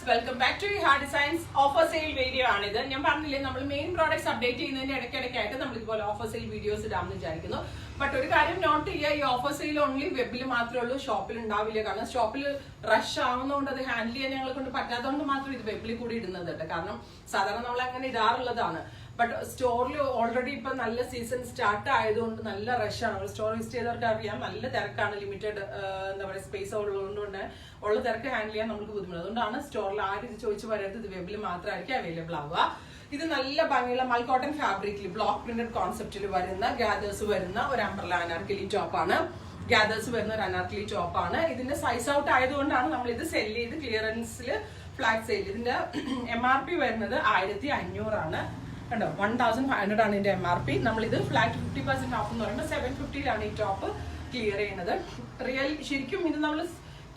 Welcome back to hard designs offer sale video ആണിത്. ഞാൻ പറഞ്ഞില്ലേ, നമ്മൾ മെയിൻ പ്രോഡക്ട്സ് അപ്ഡേറ്റ് ചെയ്യുന്നതിന്റെ ഇടയ്ക്കിടയ്ക്കായിട്ട് നമ്മൾ ഇതുപോലെ ഓഫർ സെയിൽ വീഡിയോസ് ഇടാമെന്ന് വിചാരിക്കുന്നു. ബട്ട് ഒരു കാര്യം നോട്ട് ചെയ്യുക, ഈ ഓഫർ സെയിൽ ഓൺലി വെബിൽ മാത്രമേ ഉള്ളൂ, ഷോപ്പിൽ ഉണ്ടാവില്ല. കാരണം ഷോപ്പിൽ റഷ് ആവുന്നതുകൊണ്ട് അത് ഹാൻഡിൽ ചെയ്യാൻ ഞങ്ങളെ കൊണ്ട് പറ്റാത്തതുകൊണ്ട് മാത്രം ഇത് വെബിൽ കൂടി ഇടുന്നത് കേട്ടോ. കാരണം സാധാരണ നമ്മൾ അങ്ങനെ ഇടാറുള്ളതാണ്. ബട്ട് സ്റ്റോറിൽ ഓൾറെഡി ഇപ്പൊ നല്ല സീസൺ സ്റ്റാർട്ട് ആയതുകൊണ്ട് നല്ല റഷാണ്. സ്റ്റോർ വിസിറ്റ് ചെയ്തവർക്ക് അറിയാം, നല്ല തിരക്കാണ്. ലിമിറ്റഡ് എന്താ പറയുക സ്പേസ് ഉള്ളതുകൊണ്ട് ഉള്ള തിരക്ക് ഹാൻഡിൽ ചെയ്യാൻ നമുക്ക് ബുദ്ധിമുട്ട്. അതുകൊണ്ടാണ് സ്റ്റോറിൽ ആരും ഇത് ചോദിച്ചു വരരുത്, ഇത് വെബിൽ മാത്രമായിരിക്കും അവൈലബിൾ ആവുക. ഇത് നല്ല ഭംഗിയുള്ള മൽക്കോട്ടൺ ഫാബ്രിക്കിൽ ബ്ലോക്ക് പ്രിന്റഡ് കോൺസെപ്റ്റിൽ വരുന്ന ഗ്യാദേഴ്സ് വരുന്ന ഒരു അംബ്രല അനാർക്കലി ടോപ്പാണ്. ഗ്യാദേഴ്സ് വരുന്ന ഒരു അനാർക്കലി ടോപ്പാണ്. ഇതിന്റെ സൈസ് ഔട്ട് ആയതുകൊണ്ടാണ് നമ്മൾ ഇത് സെല് ചെയ്ത് ക്ലിയറൻസിൽ ഫ്ലാറ്റ് സെയിൽ. ഇതിന്റെ MRP വരുന്നത് 1500 ആണ് കണ്ടോ. 1500 ആണ് ഇതിന്റെ MRP. നമ്മളിത് ഫ്ലാറ്റ് 50% ഓഫ് എന്ന് പറയുമ്പോൾ 750ലാണ് ഈ ടോപ്പ് ക്ലിയർ ചെയ്യുന്നത്. ശരിക്കും ഇത് നമ്മൾ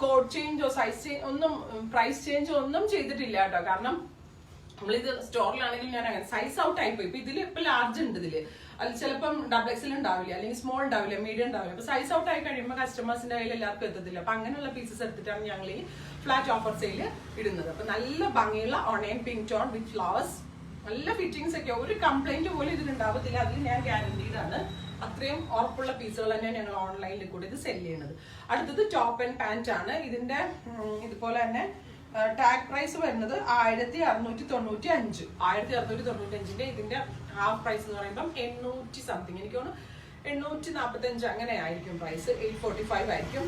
കോഡ് ചേഞ്ചോ സൈസ് ചേഞ്ച് ഒന്നും പ്രൈസ് ചേഞ്ചോ ഒന്നും ചെയ്തിട്ടില്ല കേട്ടോ. കാരണം നമ്മളിത് സ്റ്റോറിലാണെങ്കിലും ഞാൻ അങ്ങനെ സൈസ് ഔട്ട് ആയിപ്പോയി. ഇപ്പൊ ഇതിൽ ഇപ്പൊ ലാർജ് ഉണ്ട്, ഇതില് അത് ചിലപ്പം XXL ഉണ്ടാവില്ല, അല്ലെങ്കിൽ സ്മോൾ ഉണ്ടാവില്ല, മീഡിയം ഉണ്ടാവില്ല. അപ്പൊ സൈസ് ഔട്ട് ആയി കഴിയുമ്പോൾ കസ്റ്റമേഴ്സിന്റെ കയ്യിൽ എല്ലാവർക്കും എത്തത്തില്ല. അപ്പൊ അങ്ങനെയുള്ള പീസസ് എടുത്തിട്ടാണ് ഞങ്ങൾ ഈ ഫ്ലാറ്റ് ഓഫർ സെയിൽ ഇടുന്നത്. അപ്പൊ നല്ല ഭംഗിയുള്ള onion pink tone with flowers, നല്ല ഫിറ്റിംഗ്സ് ഒക്കെ, ഒരു കംപ്ലൈന്റ് പോലും ഇതിനുണ്ടാവത്തില്ല. അതിൽ ഞാൻ ഗ്യാരണ്ടീഡ് ആണ്. അത്രയും ഉറപ്പുള്ള പീസുകൾ തന്നെ ഞങ്ങൾ ഓൺലൈനിൽ കൂടി ഇത് സെല് ചെയ്യുന്നത്. അടുത്തത് ടോപ്പ് ആൻഡ് പാന്റ് ആണ്. ഇതിന്റെ ഇതുപോലെ തന്നെ ടാഗ് പ്രൈസ് വരുന്നത് 1695. 1695ന്റെ ഇതിന്റെ ഹാഫ് പ്രൈസ് എന്ന് പറയുമ്പോൾ 800 സംതിങ്, എനിക്ക് തോന്നുന്നു 845 അങ്ങനെ ആയിരിക്കും പ്രൈസ്. 845 ആയിരിക്കും.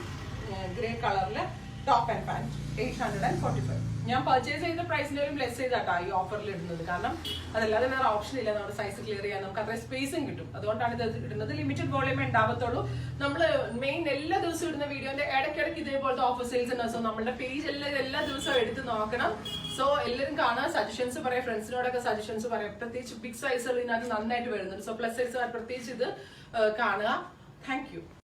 ഗ്രേ കളറില് ടോപ്പ് ആൻഡ് പാന്റ് 845. ഞാൻ പർച്ചേസ് ചെയ്ത പ്രൈസിന്റെ ഒരു ലെസ് ചെയ്താട്ടോ ഈ ഓഫറിൽ ഇടുന്നത്. കാരണം അതല്ലാതെ വേറെ ഓപ്ഷൻ ഇല്ല. നമ്മുടെ സൈസ് ക്ലിയർ ചെയ്യാൻ നമുക്ക് അത്രയും സ്പേസും കിട്ടും. അതുകൊണ്ടാണ് ഇത് ഇടുന്നത്. ലിമിറ്റഡ് വോളിയമേ ഉണ്ടാവത്തുള്ളൂ. നമ്മൾ മെയിൻ എല്ലാ ദിവസവും ഇടുന്ന വീഡിയോന്റെ ഇടയ്ക്കിടയ്ക്ക് ഇതേപോലത്തെ ഓഫർ സെയിൽസ് ഉണ്ട്. സോ നമ്മുടെ പേജ് എല്ലാ ദിവസവും എടുത്ത് നോക്കണം. സോ എല്ലാവരും കാണാൻ സജഷൻസ് പറയാം, ഫ്രണ്ട്സിനോടൊക്കെ സജഷൻസ് പറയാം. പ്രത്യേകിച്ച് ബിഗ് സൈസുകൾ ഇതിനകത്ത് നന്നായിട്ട് വരുന്നുണ്ട്. സോ പ്ലസ് സൈസ് പ്രത്യേകിച്ച് ഇത് കാണുക. Thank you.